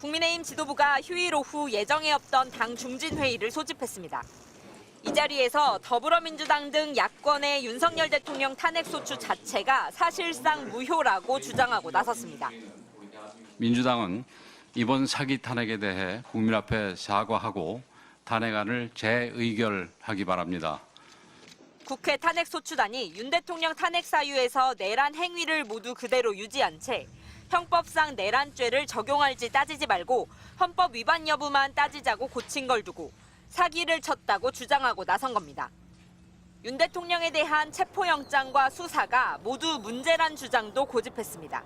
국민의힘 지도부가 휴일 오후 예정에 없던 당 중진회의를 소집했습니다. 이 자리에서 더불어민주당 등 야권의 윤석열 대통령 탄핵소추 자체가 사실상 무효라고 주장하고 나섰습니다. 민주당은 이번 사기 탄핵에 대해 국민 앞에 사과하고 탄핵안을 재의결하기 바랍니다. 국회 탄핵소추단이 윤 대통령 탄핵 사유에서 내란 행위를 모두 그대로 유지한 채 형법상 내란죄를 적용할지 따지지 말고 헌법 위반 여부만 따지자고 고친 걸 두고 사기를 쳤다고 주장하고 나선 겁니다. 윤 대통령에 대한 체포영장과 수사가 모두 문제란 주장도 고집했습니다.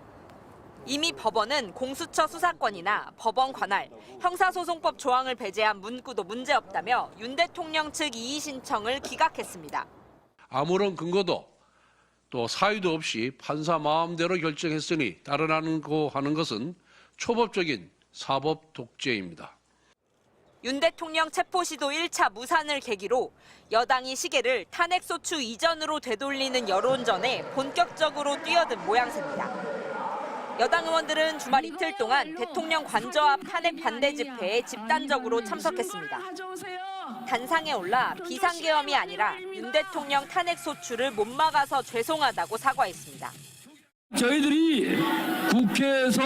이미 법원은 공수처 수사권이나 법원 관할, 형사소송법 조항을 배제한 문구도 문제없다며 윤 대통령 측 이의 신청을 기각했습니다. 아무런 근거도 또 사유도 없이 판사 마음대로 결정했으니 따르라고 하는 것은 초법적인 사법 독재입니다. 윤 대통령 체포 시도 1차 무산을 계기로 여당이 시계를 탄핵소추 이전으로 되돌리는 여론전에 본격적으로 뛰어든 모양새입니다. 여당 의원들은 주말 이틀 동안 대통령 관저 앞 탄핵 반대 집회에 집단적으로 참석했습니다. 단상에 올라 비상계엄이 아니라 윤 대통령 탄핵소추를 못 막아서 죄송하다고 사과했습니다. 저희들이 국회에서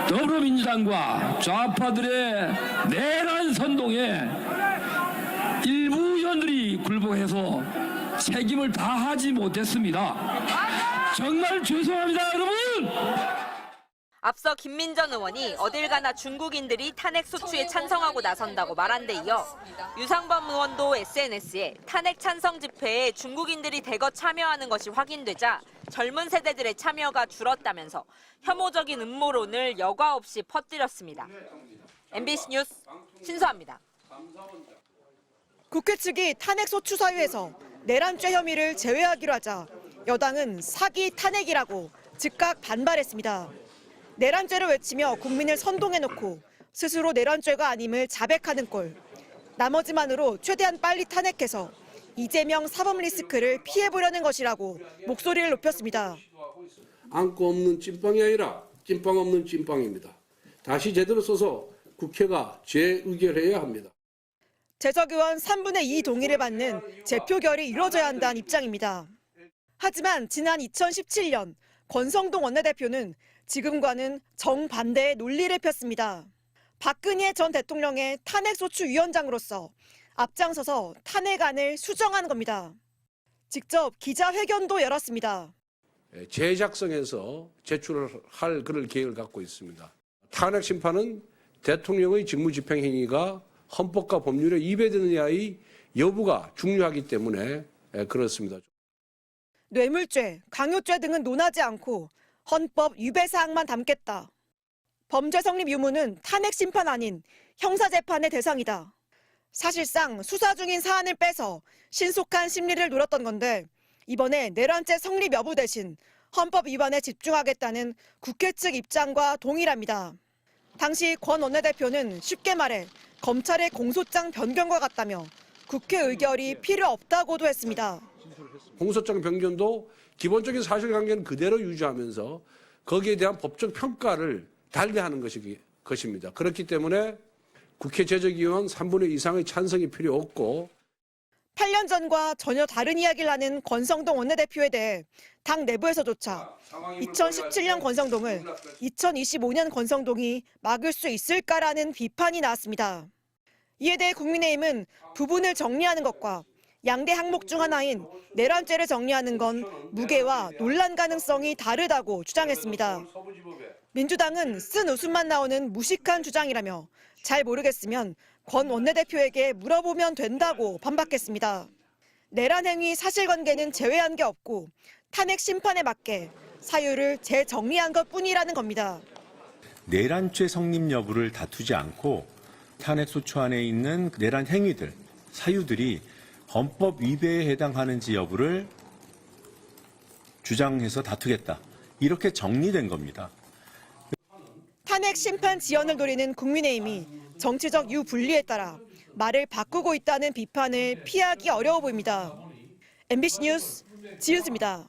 더불어민주당과 좌파들의 내란 선동에 일부 의원들이 굴복해서 책임을 다하지 못했습니다. 정말 죄송합니다, 여러분! 앞서 김민전 의원이 어딜 가나 중국인들이 탄핵소추에 찬성하고 나선다고 말한 데 이어 유상범 의원도 SNS에 탄핵 찬성 집회에 중국인들이 대거 참여하는 것이 확인되자 젊은 세대들의 참여가 줄었다면서 혐오적인 음모론을 여과 없이 퍼뜨렸습니다. MBC 뉴스 신수아입니다. 국회 측이 탄핵소추 사유에서 내란죄 혐의를 제외하기로 하자 여당은 사기 탄핵이라고 즉각 반발했습니다. 내란죄를 외치며 국민을 선동해놓고 스스로 내란죄가 아님을 자백하는 꼴. 나머지만으로 최대한 빨리 탄핵해서 이재명 사법 리스크를 피해보려는 것이라고 목소리를 높였습니다. 안고 없는 찐빵이 아니라 찐빵 없는 찐빵입니다. 다시 제대로 써서 국회가 재의결해야 합니다. 재석의원 3분의 2 동의를 받는 재표결이 이루어져야 한다는 입장입니다. 하지만 지난 2017년 권성동 원내대표는 지금과는 정반대의 논리를 폈습니다. 박근혜 전 대통령의 탄핵소추위원장으로서 앞장서서 탄핵안을 수정한 겁니다. 직접 기자회견도 열었습니다. 재작성해서 제출할 그럴 계획을 갖고 있습니다. 탄핵 심판은 대통령의 직무집행행위가 헌법과 법률에 위배되느냐의 여부가 중요하기 때문에 그렇습니다. 뇌물죄, 강요죄 등은 논하지 않고 헌법 위배 사항만 담겠다. 범죄 성립 유무는 탄핵 심판 아닌 형사재판의 대상이다. 사실상 수사 중인 사안을 빼서 신속한 심리를 노렸던 건데 이번에 내란죄 성립 여부 대신 헌법 위반에 집중하겠다는 국회 측 입장과 동일합니다. 당시 권 원내대표는 쉽게 말해 검찰의 공소장 변경과 같다며 국회 의결이 필요 없다고도 했습니다. 공소장 변경도 기본적인 사실관계는 그대로 유지하면서 거기에 대한 법적 평가를 달리하는 것입니다. 그렇기 때문에 국회 재적위원 3분의 2 이상의 찬성이 필요 없고 8년 전과 전혀 다른 이야기를 하는 권성동 원내대표에 대해 당 내부에서조차 2017년 권성동을 2025년 권성동이 막을 수 있을까라는 비판이 나왔습니다. 이에 대해 국민의힘은 부분을 정리하는 것과 양대 항목 중 하나인 내란죄를 정리하는 건 무게와 논란 가능성이 다르다고 주장했습니다. 민주당은 쓴 웃음만 나오는 무식한 주장이라며 잘 모르겠으면 권 원내대표에게 물어보면 된다고 반박했습니다. 내란 행위 사실관계는 제외한 게 없고 탄핵 심판에 맞게 사유를 재정리한 것뿐이라는 겁니다. 내란죄 성립 여부를 다투지 않고 탄핵소추 안에 있는 내란 행위들, 사유들이 헌법 위배에 해당하는지 여부를 주장해서 다투겠다. 이렇게 정리된 겁니다. 탄핵 심판 지연을 노리는 국민의힘이 정치적 유불리에 따라 말을 바꾸고 있다는 비판을 피하기 어려워 보입니다. MBC 뉴스 지은수입니다.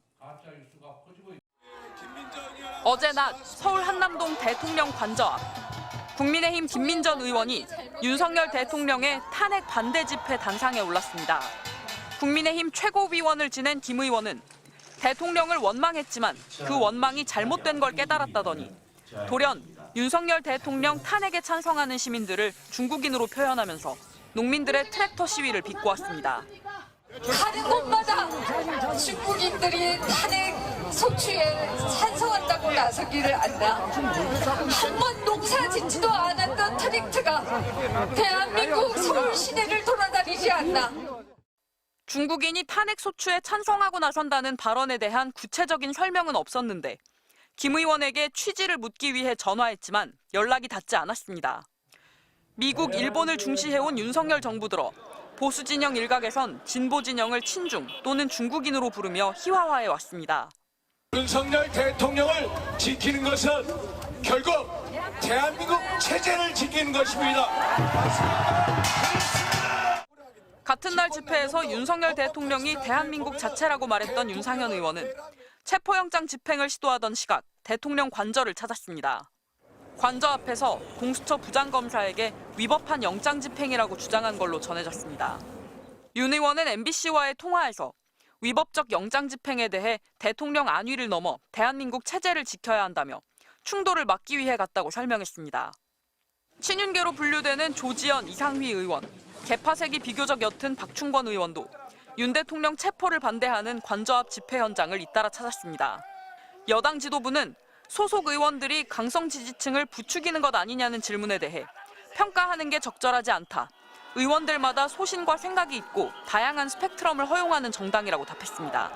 어제 낮 서울 한남동 대통령 관저 앞 국민의힘 김민전 의원이 윤석열 대통령의 탄핵 반대 집회 단상에 올랐습니다. 국민의힘 최고위원을 지낸 김 의원은 대통령을 원망했지만 그 원망이 잘못된 걸 깨달았다더니 돌연 윤석열 대통령 탄핵에 찬성하는 시민들을 중국인으로 표현하면서 농민들의 트랙터 시위를 비꼬았습니다. 가는 곳마다 중국인들이 탄핵 소추에 찬성한다고 나서기를 안다. 한 번 농사 짓지도 않았던 트랙터가 대한민국 서울 시내를 돌아다니지 않나. 중국인이 탄핵 소추에 찬성하고 나선다는 발언에 대한 구체적인 설명은 없었는데 김 의원에게 취지를 묻기 위해 전화했지만 연락이 닿지 않았습니다. 미국, 일본을 중시해온 윤석열 정부 들어 보수 진영 일각에선 진보 진영을 친중 또는 중국인으로 부르며 희화화해 왔습니다. 윤석열 대통령을 지키는 것은 결국 대한민국 체제를 지키는 것입니다. 같은 날 집회에서 윤석열 대통령이 대한민국 자체라고 말했던 윤상현 의원은 체포영장 집행을 시도하던 시각 대통령 관저를 찾았습니다. 관저 앞에서 공수처 부장검사에게 위법한 영장 집행이라고 주장한 걸로 전해졌습니다. 윤 의원은 MBC와의 통화에서 위법적 영장 집행에 대해 대통령 안위를 넘어 대한민국 체제를 지켜야 한다며 충돌을 막기 위해 갔다고 설명했습니다. 친윤계로 분류되는 조지현, 이상휘 의원, 개파색이 비교적 옅은 박충권 의원도 윤 대통령 체포를 반대하는 관저 앞 집회 현장을 잇따라 찾았습니다. 여당 지도부는 소속 의원들이 강성 지지층을 부추기는 것 아니냐는 질문에 대해 평가하는 게 적절하지 않다. 의원들마다 소신과 생각이 있고 다양한 스펙트럼을 허용하는 정당이라고 답했습니다.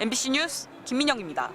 MBC 뉴스 김민영입니다.